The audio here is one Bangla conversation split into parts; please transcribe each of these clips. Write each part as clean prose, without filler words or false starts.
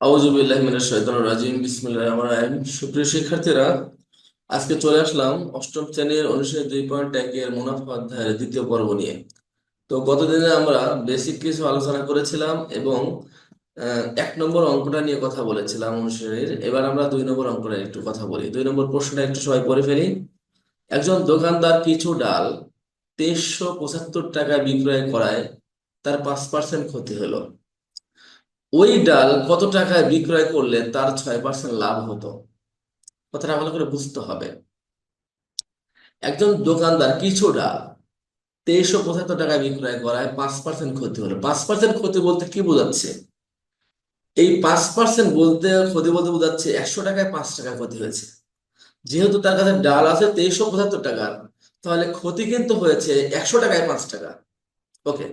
আউযুবিল্লাহি মিনাশ শাইতানির রাজিম বিসমিল্লাহির রহমানির রহিম। সুপ্রিয় শিক্ষার্থীরা, আজকে চলে আসলাম অষ্টম শ্রেণীর অনুশীলনী 2.1 এর মুনাফা অধ্যায়ের দ্বিতীয় পর্ব নিয়ে। তো গতদিনে আমরা বেসিক কিছু আলোচনা করেছিলাম এবং 1 নম্বর অঙ্কটা নিয়ে কথা বলেছিলাম অনুশীলনীর। এবার আমরা 2 নম্বর অঙ্কটা একটু কথা বলি। 2 নম্বর প্রশ্নটা একটু সবাই পড়ে ফেলি। একজন দোকানদার কিছু ডাল 2375 টাকায় বিক্রয় করায় তার 5% ক্ষতি হলো। ওই ডাল কত টাকায় বিক্রয় করলে তার 6% লাভ হতো? কথাটা ভালো করে বুঝতে হবে। একজন দোকানদার কিছু ডাল 2375 টাকায় বিক্রয় করায় 5% ক্ষতি হলো। 5% ক্ষতি বলতে কি বোঝাচ্ছে? এই 5% বলতে, ক্ষতি বলতে বোঝাচ্ছে 100 টাকায় 5 টাকা ক্ষতি হয়েছে। যেহেতু তার কাছে ডাল আছে 2375 টাকার, তাহলে ক্ষতি কিন্তু হয়েছে 100 টাকায় 5 টাকা। ওকে,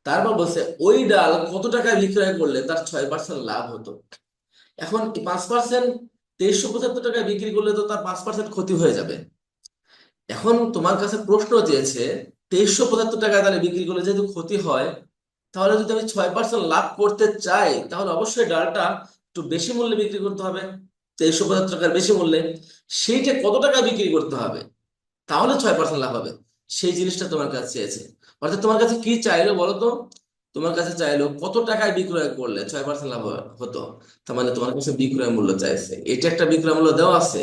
তারপর বলছে ওই ডাল কত টাকায় বিক্রয় করলে তার 6% লাভ হতো। এখন 5% 2375 টাকায় বিক্রি করলে তো তার 5% ক্ষতি হয়ে যাবে। এখন তোমার কাছে প্রশ্ন চেয়েছে 2375 টাকায় তাহলে বিক্রি করলে যেহেতু ক্ষতি হয়, তাহলে যদি আমি 6% লাভ করতে চাই তাহলে অবশ্যই ডালটা একটু বেশি মূল্যে বিক্রি করতে হবে, 2375 টাকার বেশি মূল্যে। সেইটা কত টাকায় বিক্রি করতে হবে তাহলে 6% লাভ হবে, সেই জিনিসটা তোমার কাছে চেয়েছে। অর্থাৎ তোমার কাছে কি চাইলো বলো তো? তোমার কাছে চাইলো কত টাকায় বিক্রয় করলে 6% লাভ হতো। তার মানে তোমার কাছে বিক্রয় মূল্য চাইছে, এটা একটা বিক্রয় মূল্য দেওয়া আছে।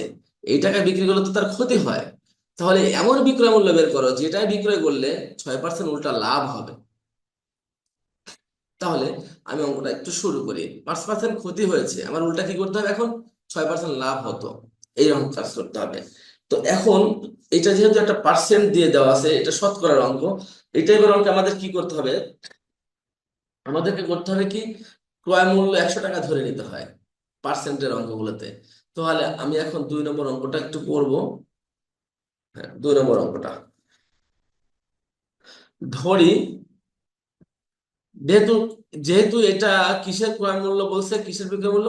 এই টাকায় বিক্রি করলে তো তার ক্ষতি হয়। তাহলে এমন বিক্রয় মূল্য বের করো যেটাই বিক্রয় করলে 6% উল্টা লাভ হবে। তাহলে আমি অঙ্কটা একটু শুরু করি। 5% ক্ষতি হয়েছে, আমার উল্টা কি করতে হবে এখন? 6% লাভ হতো, এইরকম কাজ করতে হবে। তো এখন এটা যেহেতু একটা পার্সেন্ট দিয়ে দেওয়া আছে, এটা শতকরার অঙ্ক। এটা এবার অঙ্কে আমাদের কি করতে হবে? আমাদেরকে করতে হবে কি, ক্রয় মূল্য 100 টাকা ধরে নিতে হয় পার্সেন্টের অঙ্কগুলোতে। তাহলে আমি এখন 2 নম্বর অঙ্কটা একটু করবো। হ্যাঁ, 2 নম্বর অঙ্কটা ধরি, যেহেতু যেহেতু এটা কিসের ক্রয় মূল্য বলছে, কিসের বিক্রয় মূল্য?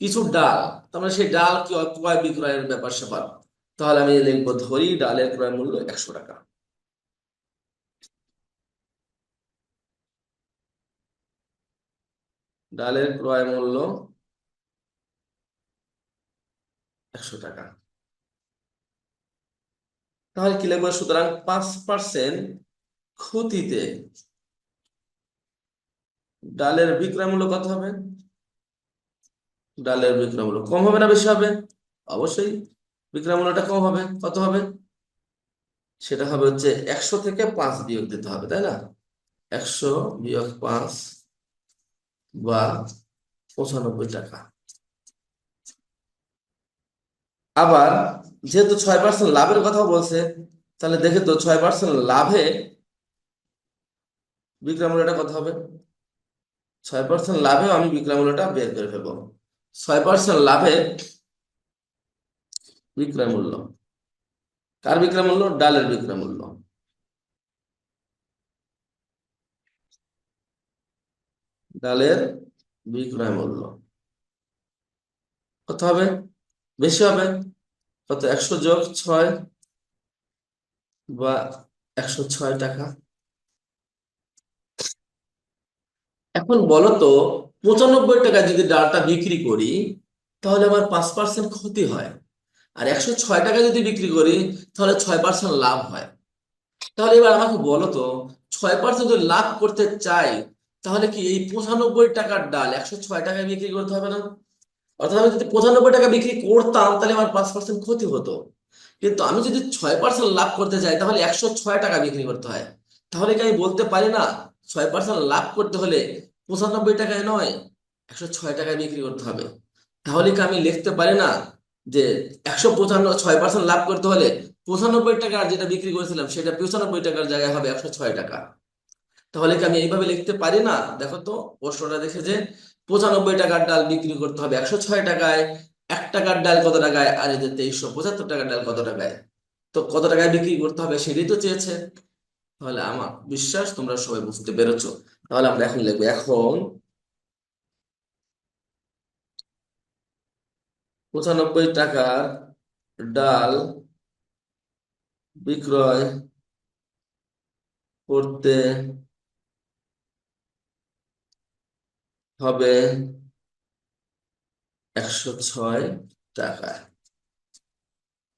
কিছু ডাল, তার মানে সেই ডাল কি ক্রয় বিক্রয়ের ব্যাপার স্যাপার। তাহলে আমি লিখবো ধরি ডালের ক্রয় মূল্য 100 টাকা। ডালের ক্রয় মূল্য 100 টাকা। তাহলে কি লিখবো? সুতরাং 5% ক্ষতিতে ডালের বিক্রয় মূল্য কত হবে? ডালের বিক্রয় মূল্য কম হবে না বেশি হবে? অবশ্যই বিক্রয় মূল্যটা কম হবে। কত হবে? সেটা হবে হচ্ছে 100 থেকে 5 বিয়োগ দিতে হবে, তাই না? 100 - 5 বা 95 টাকা। আবার যেহেতু 6% লাভের কথা বলছে, তাহলে দেখে তো 6% লাভে বিক্রয় মূল্যটা কত হবে? 6% লাভেও আমি বিক্রয় মূল্যটা বের করে ফেলবো। 6% লাভে বিক্রয় মূল্য, কার বিক্রয় মূল্য? ডালের বিক্রয় মূল্য। ডালের বিক্রয় মূল্য কত হবে? বেশি হবে। কত? 100 + 6 বা 106 টাকা। এখন বলো তো, 95 টাকা যদি ডালটা বিক্রি করি তাহলে আমার 5% ক্ষতি হয়, আর 106 টাকা যদি বিক্রি করি তাহলে 6% লাভ হয়। তাহলে এবার আমাকে বলো তো, 6% যদি লাভ করতে চাই তাহলে কি এই 95 টাকার ডাল 106 টাকায় বিক্রি করতে হবে না? অর্থাৎ আমি যদি 95 টাকা বিক্রি করতাম তাহলে আমার 5% ক্ষতি হতো। কিন্তু আমি যদি 6% লাভ করতে চাই তাহলে 106 টাকা বিক্রি করতে হয়। তাহলে কি আমি বলতে পারি না 6% লাভ করতে হলে 95 টাকায় নয়, 106 টাকায় বিক্রি করতে হবে? তাহলে কি আমি লিখতে পারি না যে 195 6% লাভ করতে হলে 95 টাকার যেটা বিক্রি করেছিলাম সেটা 95 টাকার জায়গায় হবে 106 টাকা? তাহলে কি আমি এইভাবে লিখতে পারি না? দেখো তো প্রশ্নটা দেখে যে 95 টাকার ডাল বিক্রি করতে হবে 106 টাকায়, 1 টাকার ডাল কত টাকায়, আর এই যে 2375 টাকার ডাল কত টাকায়। তো কত টাকায় বিক্রি করতে হবে সেটাই তো চেয়েছে। তাহলে আমার বিশ্বাস তোমরা সবাই বুঝতে পেরেছো। তাহলে আমরা এখন লিখবো, এখন 95 টাকার ডাল বিক্রয় করতে হবে 106 টাকা।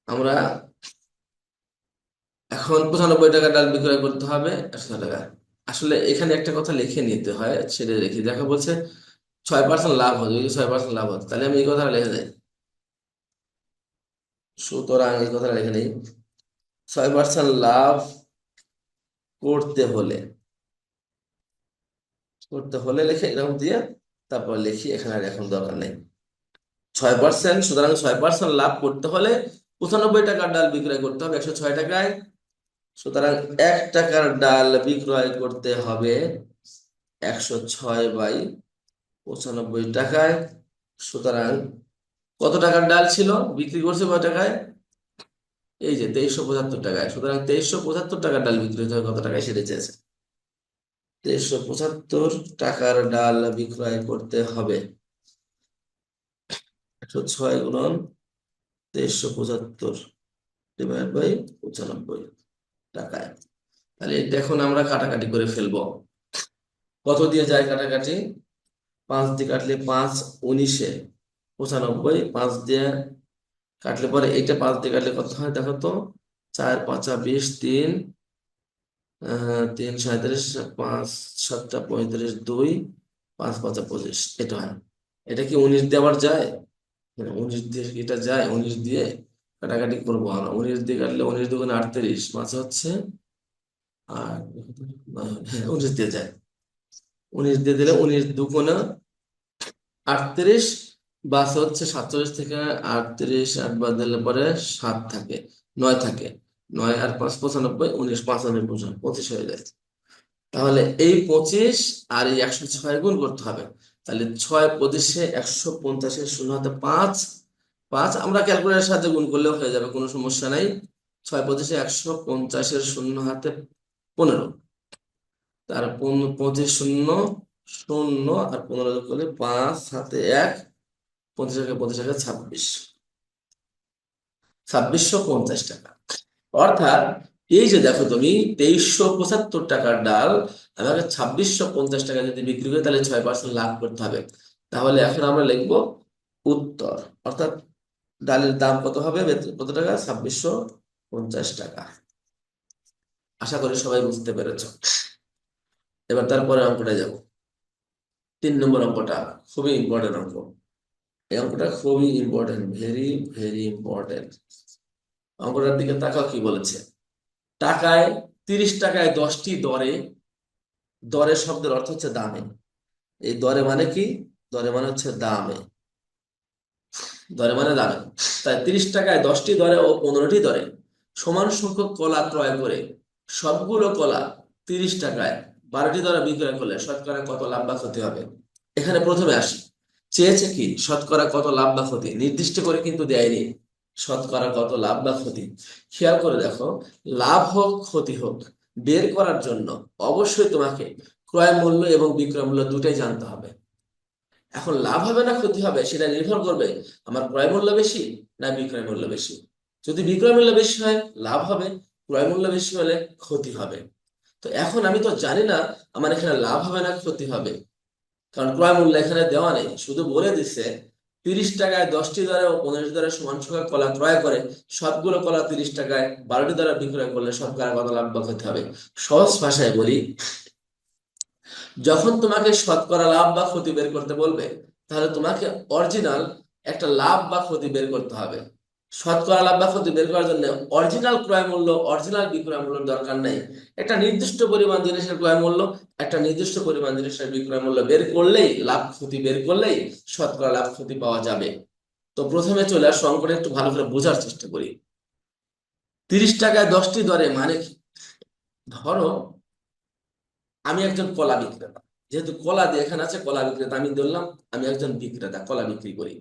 আমরা এখন 95 টাকা ডাল বিক্রয় করতে হবে 100 টাকা। আসলে এখানে একটা কথা লিখে নিতে হয়, সেটা রেখে দেখা বলছে 6% লাভ হবে। যদি 6% লাভ হতো তাহলে আমি এই কথাটা লিখে যাই। সুতরাং এই কথাটা লিখে নেই, 6% লাভ করতে হলে, লিখে এরকম দিয়ে তারপর লিখি, এখানে আর এখন দরকার নেই। 6%, সুতরাং 6% লাভ করতে হলে 95 টাকার ডাল বিক্রয় করতে হবে 106 টাকায়। সুতরাং 1 টাকার ডাল বিক্রয় করতে হবে 106/95 টাকায়। সুতরাং কত টাকার ডাল ছিল, বিক্রি করছে কয় টাকায়? এই যে 2375 টাকায়। সুতরাং 2375 টাকার ডাল বিক্রি হতে হবে কত টাকায় সেটা চেয়েছে। 2375 টাকার ডাল বিক্রয় করতে হবে 106 × 2375 ÷ 95 টাকায়। তাহলে এটা এখন আমরা কাটাকাটি করে ফেলবো। কত দিয়ে যায় কাটাকাটি? 5 দিয়ে কাটলে 5 19 95, 5 দিয়ে কাটলে পরে এটা 5 দিয়ে কাটলে কত হয় দেখো তো? 4 5 20, 3 3 37, 5 7 35, 2 5 5 25, এটা হয়। এটা কি 19 দিয়ে আবার যায়? 19 দিয়ে এটা যায়, 19 দিয়ে কাটাকাটি করবো আমরা। 19 দিয়ে কাটলে 19 দুগুণে 38, মাঝে হচ্ছে আর হ্যাঁ 19 দিয়ে যায়। 19 দিয়ে দিলে 19 দুগুণে 38, বাস হচ্ছে 47 থেকে 38 8 বাদ দিলে পরে 7 থাকে, 9 থাকে। 9 আর 5 95, 19 5 আর 25 হয়ে যায়। তাহলে এই 25 আর এই 106 গুণ করতে হবে। তাহলে 6 25 150, শূন্য হাতে 5, 5 আমরা ক্যালকুলেটরের সাথে গুণ করলেও হয়ে যাবে, কোনো সমস্যা নাই। 6 25 150, শূন্য হাতে 15, তার 25 শূন্য শূন্য আর 15 যোগ করলে 5 হাতে 1, 25 টাকা 25 টাকা 26, 2650 টাকা। অর্থাৎ এই যে দেখো তুমি, 2375 টাকার ডাল আমাকে 2650 টাকা যদি বিক্রি করে, তাহলে 6% লাভ করতে হবে। তাহলে এখন আমরা লিখবো উত্তর, অর্থাৎ ডালের দাম কত হবে, কত টাকা? 2650 টাকা। আশা করি সবাই বুঝতে পেরেছো। এবার তারপরে অঙ্কটা যাব। 3 নম্বর অঙ্কটা খুবই ইম্পর্টেন্ট অঙ্ক। এই অঙ্কটা খুবই ইম্পর্টেন্ট, ভেরি ভেরি ইম্পর্টেন্ট। অঙ্কটার দিকে তাকাও, কি বলেছে? টাকায় 30 টাকায় 10টি দরে, দরে শব্দের অর্থ হচ্ছে দামে। এই দরে মানে কি? দরে মানে হচ্ছে দামে, দরে মানে দামে। তাই 30 টাকায় 10টি দরে ও 15টি দরে সমান সংখ্যক কলা ক্রয় করে সবগুলো কলা 30 টাকায় 12টি দরে বিক্রয় করলে শতকরা কত লাভ বা ক্ষতি হবে? এখানে প্রথমে আসি, চেয়েছে কি শতকরা কত লাভ বা ক্ষতি, নির্দিষ্ট করে কিন্তু দেয়নি শতকরা কত লাভ বা ক্ষতি। খেয়াল করে দেখো, লাভ হোক ক্ষতি হোক, বের করার জন্য অবশ্যই তোমাকে ক্রয় মূল্য এবং বিক্রয় মূল্য দুটাই জানতে হবে। এখন লাভ হবে না ক্ষতি হবে সেটা নির্ভর করবে আমার ক্রয় মূল্য বেশি না বিক্রয় মূল্য বেশি। যদি বিক্রয় মূল্য বেশি হয় লাভ হবে, ক্রয় মূল্য বেশি হলে ক্ষতি হবে। তো এখন আমি তো জানি না আমার এখানে লাভ হবে না ক্ষতি হবে, কারণ ক্রয় মূল্য এখানে দেওয়া নেই, শুধু বলে দিচ্ছে 30 টাকায় 10টি দরে ও 15টি দরে সমান সংখ্যক কলা ক্রয় করে সবগুলো কলা 30 টাকায় 12টি দরে বিক্রয় করলে শতকরা কত লাভ বা ক্ষতি হবে। সহজ ভাষায় বলি, যখন তোমাকে শতকরা লাভ বা ক্ষতি বের করতে বলবে, তাহলে তোমাকে অরিজিনাল একটা লাভ বা ক্ষতি বের করতে হবে। শতকরা লাভ বা ক্ষতি বের করার জন্য অরিজিনাল ক্রয় মূল্য, অরিজিনাল বিক্রয় মূল্য দরকার নেই। একটা নির্দিষ্ট পরিমাণ জিনিসের ক্রয় মূল্য, একটা নির্দিষ্ট পরিমাণ জিনিসের বিক্রয় মূল্য বের করলেই, লাভ ক্ষতি বের করলেই শতকরা লাভ ক্ষতি পাওয়া যাবে। তো প্রথমে চলে আসো, অঙ্কটা একটু ভালো করে বোঝার চেষ্টা করি। 30 টাকায় 10টি দরে মানে কি? ধরো আমি একজন কলা বিক্রেতা, যেহেতু কলা দিয়ে এখানে আছে কলা বিক্রেতা, আমি ধরলাম আমি একজন বিক্রেতা, কলা বিক্রি করি।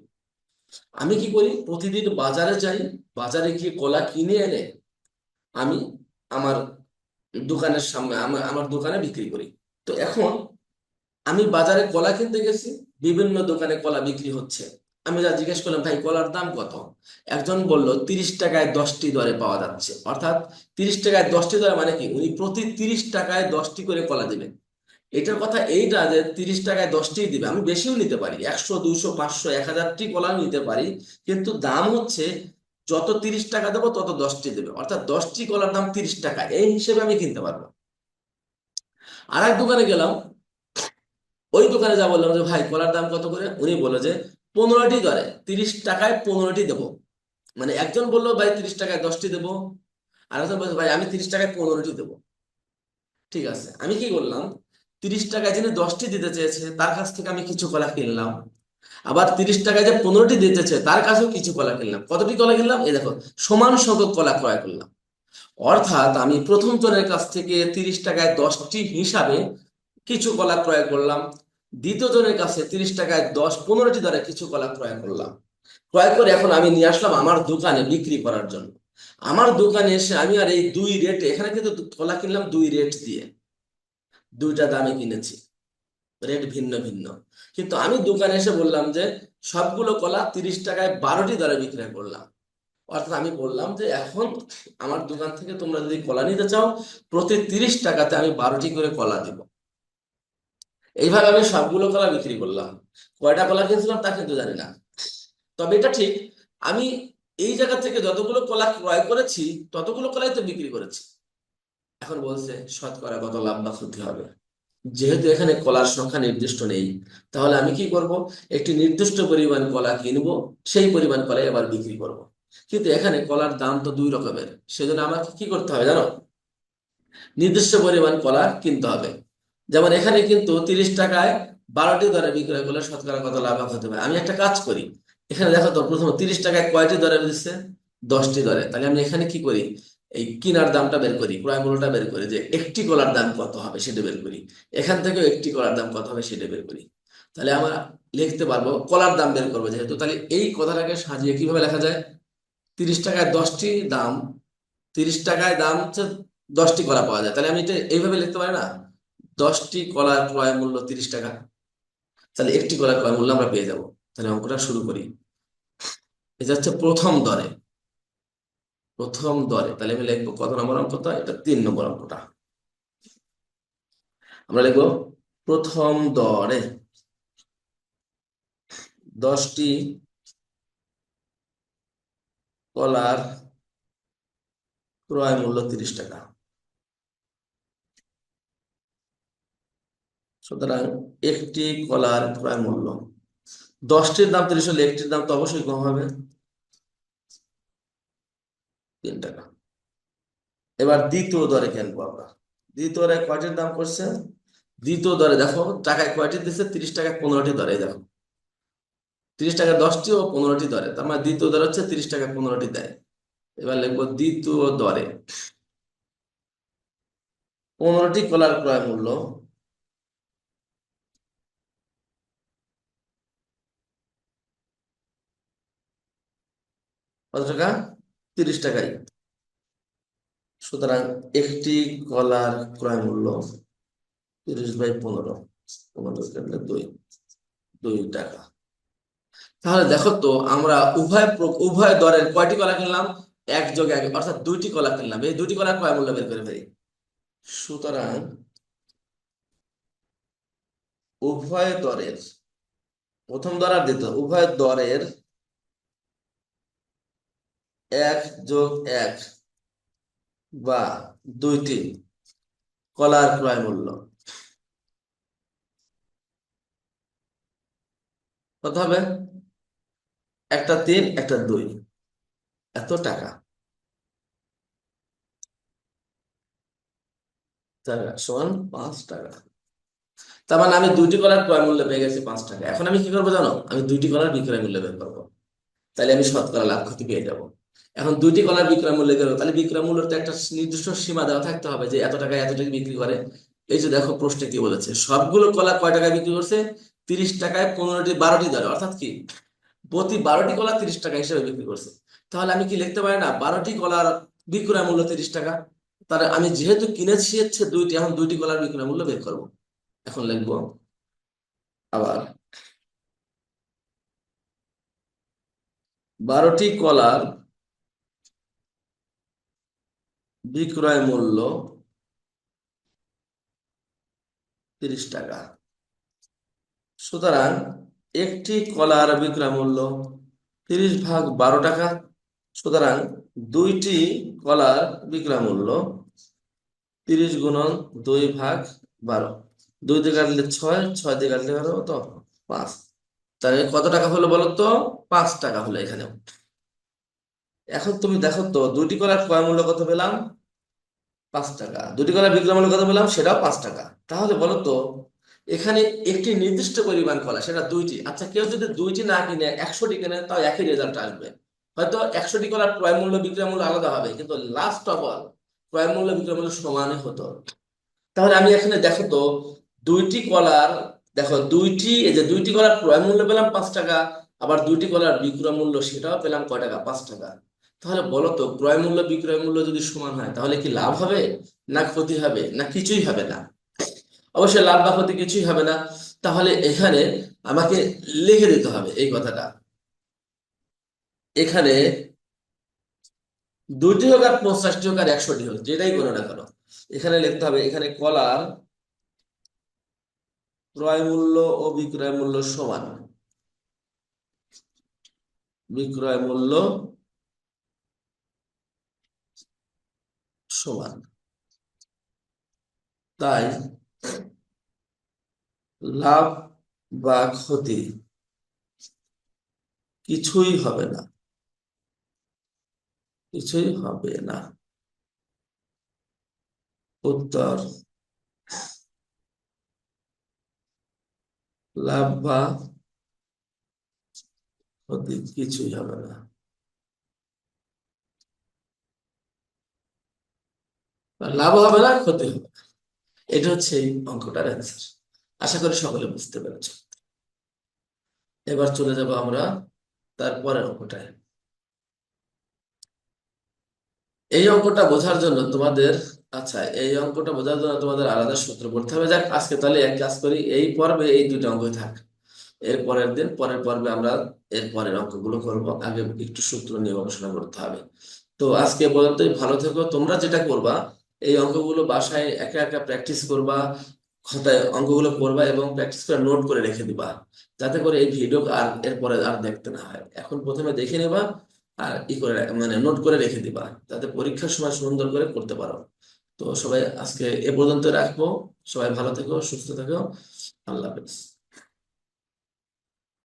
আমি কি করি, প্রতিদিন বাজারে যাই, বাজারে গিয়ে কলা কিনে এনে আমি আমার দোকানের সামনে, আমার দোকানে বিক্রি করি। তো এখন আমি বাজারে কলা কিনতে গেছি, বিভিন্ন দোকানে কলা বিক্রি হচ্ছে। আমি যা জিজ্ঞেস করলাম, ভাই কলার দাম কত? একজন বলল 30 টাকায় 10টি দরে পাওয়া যাচ্ছে। অর্থাৎ 30 টাকায় 10টি দরে মানে কি, উনি প্রতি 30 টাকায় 10টি করে কলা দিবেন। এটার কথা এইটা যে 30 টাকায় 10টি দিবে, আমি বেশিও নিতে পারি, 100 200 500 1000টি কলা নিতে পারি, কিন্তু দাম হচ্ছে যত 30 টাকা দেবো তত 10টি দেবে, অর্থাৎ 10টি কলার দাম 30 টাকা, এই হিসেবে আমি কিনতে পারবো। আর এক দোকানে গেলাম, ওই দোকানে যা বললাম যে ভাই কলার দাম কত করে, উনি বললো যে 15টি দরে 30 টাকায় 15টি দেবো। মানে একজন বললো ভাই 30 টাকায় 10টি দেবো, আর একজন বলছে ভাই আমি 30 টাকায় 15টি দেবো। ঠিক আছে, আমি কি করলাম, 30 টাকায় যিনি 10টি দিতে চেয়েছে তার কাছ থেকে আমি কিছু কলা কিনলাম, আবার 30 টাকায় যে 15টি দিতেছে তার কাছেও কিছু কলা কিনলাম। কতটি কলা কিনলাম, এই দেখো, সমান সংখ্যক কলা ক্রয় করলাম। অর্থাৎ আমি প্রথম জনের কাছ থেকে 30 টাকায় 10টি হিসাবে কিছু কলা ক্রয় করলাম, দ্বিতীয় জনের কাছে 30 টাকায় 10 15টি দরে কিছু কলা ক্রয় করলাম। ক্রয় করে এখন আমি নিয়ে আসলাম আমার দোকানে বিক্রি করার জন্য। আমার দোকানে এসে আমি আর এই দুই রেটে, এখানে কিন্তু কলা কিনলাম দুই রেট দিয়ে, দুইটা দামে কিনেছি, রেট ভিন্ন ভিন্ন। কিন্তু আমি দোকানে এসে বললাম যে সবগুলো কলা 30 টাকায় 12টি দরে বিক্রয় করলাম। অর্থাৎ আমি বললাম যে এখন আমার দোকান থেকে তোমরা যদি কলা নিতে চাও, প্রতি 30 টাকাতে আমি 12টি করে কলা দিব। এইভাবে আমি সবগুলো কলা বিক্রি করলাম। কয়টা কলা কিনছিলাম তা কিন্তু জানি না, তবে এটা ঠিক, আমি এই জায়গা থেকে যতগুলো কলা ক্রয় করেছি ততগুলো কলাই তো বিক্রি করেছি। এখন বলছে শতকরা কত লাভ বা ক্ষতি হবে। যেহেতু এখানে কলার সংখ্যা নির্দিষ্ট নেই, তাহলে আমি কি করব, একটি নির্দিষ্ট পরিমাণ কলা কিনবো, সেই পরিমাণ কলাই আবার বিক্রি করব। কিন্তু এখানে কলার দাম তো দুই রকমের, সেজন্য আমাকে কি করতে হবে জানো, নির্দিষ্ট পরিমাণ কলা কিনতে হবে। যেমন এখানে কিন্তু 30 টাকায় 12টি দরে বিক্রয় করলে শতকরা কত লাভ হতে পারে। আমি একটা কাজ করি, এখানে দেখো তো প্রথম 30 টাকায় কয়টি দরে দিচ্ছে, 10টি দরে, তাহলে আমি এখানে কি করি, এই কিনার দামটা বের করি, ক্রয় মূল্যটা বের করি, যে একটি কলার দাম কত হবে সেটা বের করি। এখান থেকে একটি কলার দাম কত হবে সেটা বের করি। তাহলে আমরা লিখতে পারবো, কলার দাম বের করবো যেহেতু, তাহলে এই কথাটাকে সাজিয়ে কিভাবে লেখা যায়, 30 টাকায় 10টি দাম, 30 টাকায় দাম হচ্ছে 10টি কলা পাওয়া যায়, তাহলে আমি এটা এইভাবে লিখতে পারি না, 10টি কলার ক্রয় মূল্য 30 টাকা, তাহলে একটি কলার ক্রয় মূল্য আমরা পেয়ে যাব। তাহলে অঙ্কটা শুরু করি। এটা হচ্ছে প্রথম দরে, প্রথম দরে, তাহলে আমি লিখবো কত নম্বর অঙ্কটা, এটা 3 নম্বর অঙ্কটা। আমরা লিখবো প্রথম দরে 10টি কলার ক্রয় মূল্য 30 টাকা। সুতরাং একটি কলার ক্রয় মূল্য, 10টির দাম 30 হলে একটির দাম তো অবশ্যই কম হবে, 3 টাকা। এবার দ্বিতীয় দরে কিনবো আমরা। দ্বিতীয় দরে কয়টির দাম করছে, দ্বিতীয় দরে দেখো টাকায় কয়টি দিচ্ছে, 30 টাকায় 15টি দরে, দেখো 30 টাকায় 10টি ও 15টি দরে, তার মানে দ্বিতীয় দর হচ্ছে 30 টাকায় 15টি দেয়। এবার লিখবো দ্বিতীয় দরে 15টি কলার ক্রয় মূল্য কত টাকা, 30 টাকায়। সুতরাং একটি কলার ক্রয় মূল্য 30/15, 15 কাটলে 2 টাকা। তাহলে দেখো তো আমরা উভয় দরের কয়টি কলা কিনলাম, এক যোগ এক, অর্থাৎ দুইটি কলা কিনলাম, এই দুইটি কলার ক্রয় মূল্য বের করে ফেলি। সুতরাং উভয় দরের, প্রথম দর আর দ্বিতীয় উভয় দরের 1 + 1 বা দুইটি কলার ক্রয় মূল্য কত হবে, একটা 3 একটা 2, এত টাকা, সমান 5 টাকা। তার মানে আমি দুইটি কলার ক্রয় মূল্য পেয়ে গেছি 5 টাকা। এখন আমি কি করবো জানো, আমি দুইটি কলার বিক্রয় মূল্য বের করবো, তাহলে আমি শতকরা লাভ ক্ষতি পেয়ে যাবো। এখন দুইটি কলার বিক্রয় মূল্য গেল, তাহলে বিক্রয় মূল্যের তো একটা নির্দিষ্ট সীমা দেওয়া থাকতে হবে যে এত টাকায় এত টাকা বিক্রি করে। এই যে দেখো প্রশ্নে কি বলেছে, সবগুলো কলা কয় টাকায় বিক্রি করছে, 30 টাকায় 15টি 12টি দরে, অর্থাৎ কি প্রতি 12টি কলা 30 টাকা হিসেবে বিক্রি করছে। তাহলে আমি কি লিখতে পারি না, 12টি কলার বিক্রয় মূল্য 30 টাকা, তাহলে আমি যেহেতু কিনেছি হচ্ছে দুইটি, এখন দুইটি কলার বিক্রয় মূল্য বের করবো। এখন লিখবো আবার 12টি কলার বিক্রয় মূল্য 30 টাকা। সুতরাং একটি কলার বিক্রয় মূল্য 30 ভাগ 12 টাকা। সুতরাং দুইটি কলার বিক্রয় মূল্য 30 × 2 ভাগ 12। 2 দিয়ে কাটলে 6, 6 দিয়ে কাটলে হলো তো 5। তাহলে কত টাকা হলো বলো তো? 5 টাকা হলো এখানে। এখন তুমি দেখো তো দুইটি কলার ক্রয় মূল্য কত পেলাম? 5 টাকা। দুটি কলার বিক্রয় মূল্য কত পেলাম? সেটাও 5 টাকা। তাহলে বলো তো এখানে একটি নির্দিষ্ট পরিমাণ কলা, সেটা দুইটি। আচ্ছা, কেউ যদি দুইটি না কিনে 100টি কিনে, তাও একই রেজাল্ট আসবে। হয়তো 100টি কলার ক্রয় মূল্য বিক্রয় মূল্য আলাদা হবে, কিন্তু লাস্ট অফ অল ক্রয় মূল্য বিক্রয় মূল্য সমানই হতো। তাহলে আমি এখানে দেখো তো দুইটি কলার, দেখো এই যে দুইটি কলার ক্রয় মূল্য পেলাম 5 টাকা, আবার দুইটি কলার বিক্রয় মূল্য সেটাও পেলাম কয় টাকা? 5 টাকা। তাহলে বলো তো ক্রয় মূল্য বিক্রয় মূল্য যদি সমান হয় তাহলে কি লাভ হবে, না ক্ষতি হবে, না কিছুই হবে না? অবশ্যই লাভ বা ক্ষতি কিছুই হবে না। তাহলে এখানে আমাকে লিখে দিতে হবে এই কথাটা। এখানে 2টি হোক আর 50টি হোক আর 100টি হোক, যেটাই কোনো না কেন, এখানে লিখতে হবে এখানে কলার ক্রয় মূল্য ও বিক্রয় মূল্য সমান। বিক্রয় মূল্য সমান, তাই লাভ বা ক্ষতি কিছুই হবে না। কিছুই হবে না। উত্তর লাভ বা ক্ষতি কিছুই হবে না। লাভ হবে না, ক্ষতি হবে না। এটা হচ্ছে এই অঙ্কটার অ্যান্সার। আশা করি সকলে বুঝতে পেরেছ। এবার চলে যাব আমরা তারপরের অঙ্কটায়। এই অঙ্কটা বোঝার জন্য তোমাদের, আচ্ছা, এই অঙ্কটা বোঝার জন্য তোমাদের আলাদা সূত্র পড়তে হবে। যাক, আজকে তাহলে এক কাজ করি, এই পর্বে এই দুটো অঙ্কই থাক। এর পরের দিন, পরের পর্বে আমরা এর পরের অঙ্কগুলো করব। আগে একটু সূত্র নিয়ে গবেষণা করতে হবে। তো আজকে এ পর্যন্তই। ভালো থেকো। তোমরা যেটা করবা, এই অঙ্কগুলো বাসায় একা একা প্র্যাকটিস করবা, খাতায় অঙ্কগুলো করবা এবং প্র্যাকটিস করে নোট করে রেখে দিবা, যাতে করে এই ভিডিও আর এরপরে আর দেখতে না হয়। এখন প্রথমে দেখে নেবা আর করে মানে নোট করে রেখে দিবা, যাতে পরীক্ষার সময় সুন্দর করে করতে পারো। তো সবাই আজকে এ পর্যন্ত রাখবো। সবাই ভালো থেকো, সুস্থ থেকো। আল্লাহ হাফেজ।